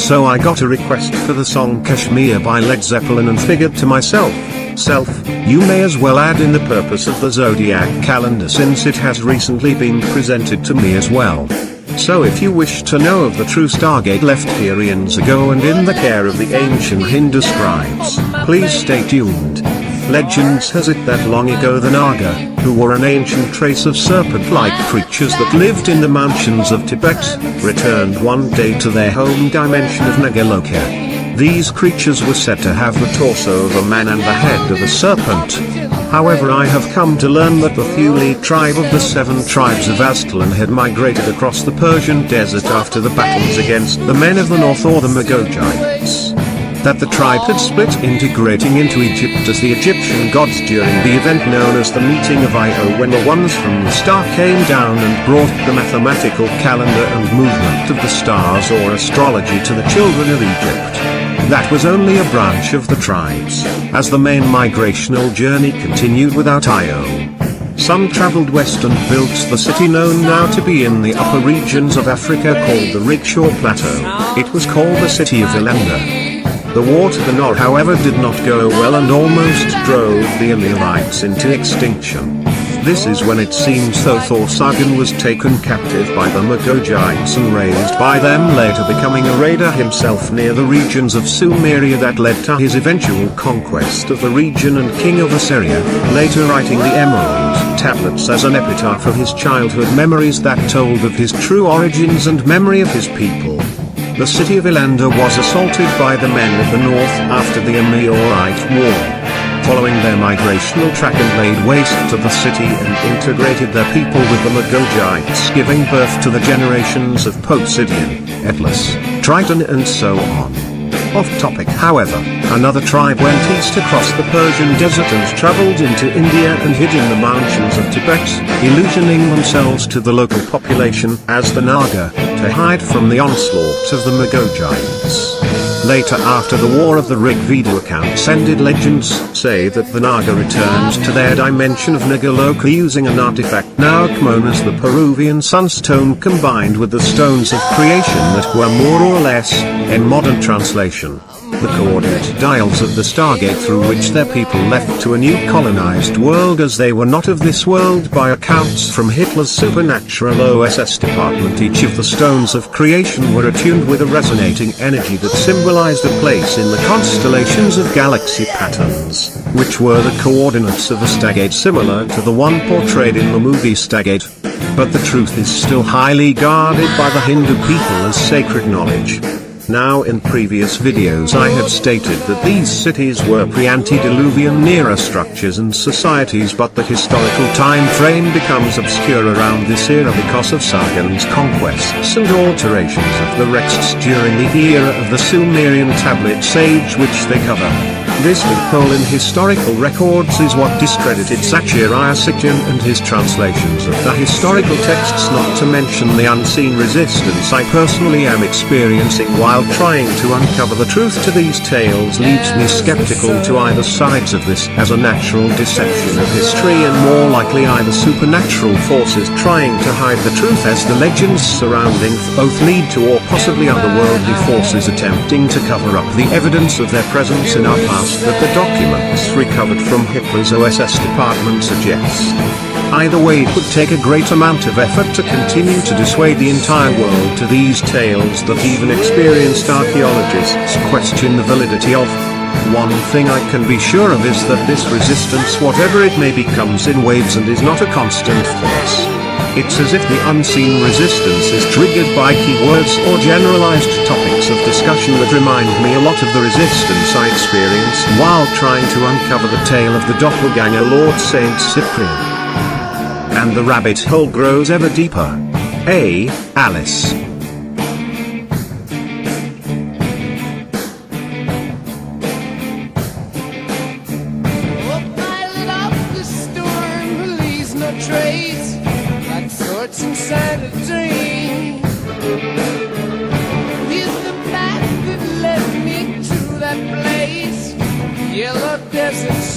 So I got a request for the song Kashmir by Led Zeppelin and figured to myself, you may as well add in the purpose of the zodiac calendar since it has recently been presented to me as well. So if you wish to know of the true Stargate left here eons ago and in the care of the ancient Hindu scribes, please stay tuned. Legends has it that long ago the Naga, who were an ancient race of serpent-like creatures that lived in the mountains of Tibet, returned one day to their home dimension of Nagaloka. These creatures were said to have the torso of a man and the head of a serpent. However, I have come to learn that the Thule tribe of the 7 tribes of Aztalan had migrated across the Persian desert after the battles against the men of the north or the Magogites. That the tribe had split, integrating into Egypt as the Egyptian gods during the event known as the Meeting of Io, when the ones from the star came down and brought the mathematical calendar and movement of the stars or astrology to the children of Egypt. That was only a branch of the tribes, as the main migrational journey continued without Io. Some traveled west and built the city known now to be in the upper regions of Africa called the Rickshaw Plateau. It was called the city of Ilenda. The war to the north, however, did not go well and almost drove the Amalekites into extinction. This is when it seems though Thor-Sagan was taken captive by the Magogites and raised by them, later becoming a raider himself near the regions of Sumeria that led to his eventual conquest of the region and king of Assyria, later writing the Emerald Tablets as an epitaph of his childhood memories that told of his true origins and memory of his people. The city of Ilenda was assaulted by the men of the north after the Amorite War. Following their migrational track and laid waste to the city and integrated their people with the Magogites, giving birth to the generations of Posidian, Atlas, Triton and so on. Off topic, however, another tribe went east across the Persian desert and traveled into India and hid in the mountains of Tibet, illusioning themselves to the local population as the Naga, to hide from the onslaught of the Magogites. Later, after the War of the Rig Veda accounts ended, legends say that the Naga returned to their dimension of Nagaloka using an artifact now known as the Peruvian Sunstone, combined with the stones of creation that were more or less, in modern translation, the coordinate dials of the Stargate through which their people left to a new colonized world, as they were not of this world by accounts from Hitler's supernatural OSS department. Each of the stones of creation were attuned with a resonating energy that symbolized a place in the constellations of galaxy patterns, which were the coordinates of a Stargate similar to the one portrayed in the movie Stargate. But the truth is still highly guarded by the Hindu people as sacred knowledge. Now, in previous videos I had stated that these cities were pre-antediluvian Near structures and societies, but the historical time frame becomes obscure around this era because of Sagan's conquests and alterations of the texts during the era of the Sumerian tablets age which they cover. This loophole in historical records is what discredited Zachariah Sitchin and his translations of the historical texts, not to mention the unseen resistance I personally am experiencing while trying to uncover the truth to these tales leaves me skeptical to either sides of this as a natural deception of history and more likely either supernatural forces trying to hide the truth as the legends surrounding both lead to, or possibly otherworldly forces attempting to cover up the evidence of their presence in our past that the documents recovered from Hitler's OSS department suggest. Either way, it would take a great amount of effort to continue to dissuade the entire world to these tales that even experienced archaeologists question the validity of. One thing I can be sure of is that this resistance, whatever it may be, comes in waves and is not a constant force. It's as if the unseen resistance is triggered by keywords or generalized topics of discussion that remind me a lot of the resistance I experienced while trying to uncover the tale of the doppelganger Lord Saint Cyprian. And the rabbit hole grows ever deeper. Alice. Trace, like thoughts inside a dream. He's the path that led me to that place, yellow desert.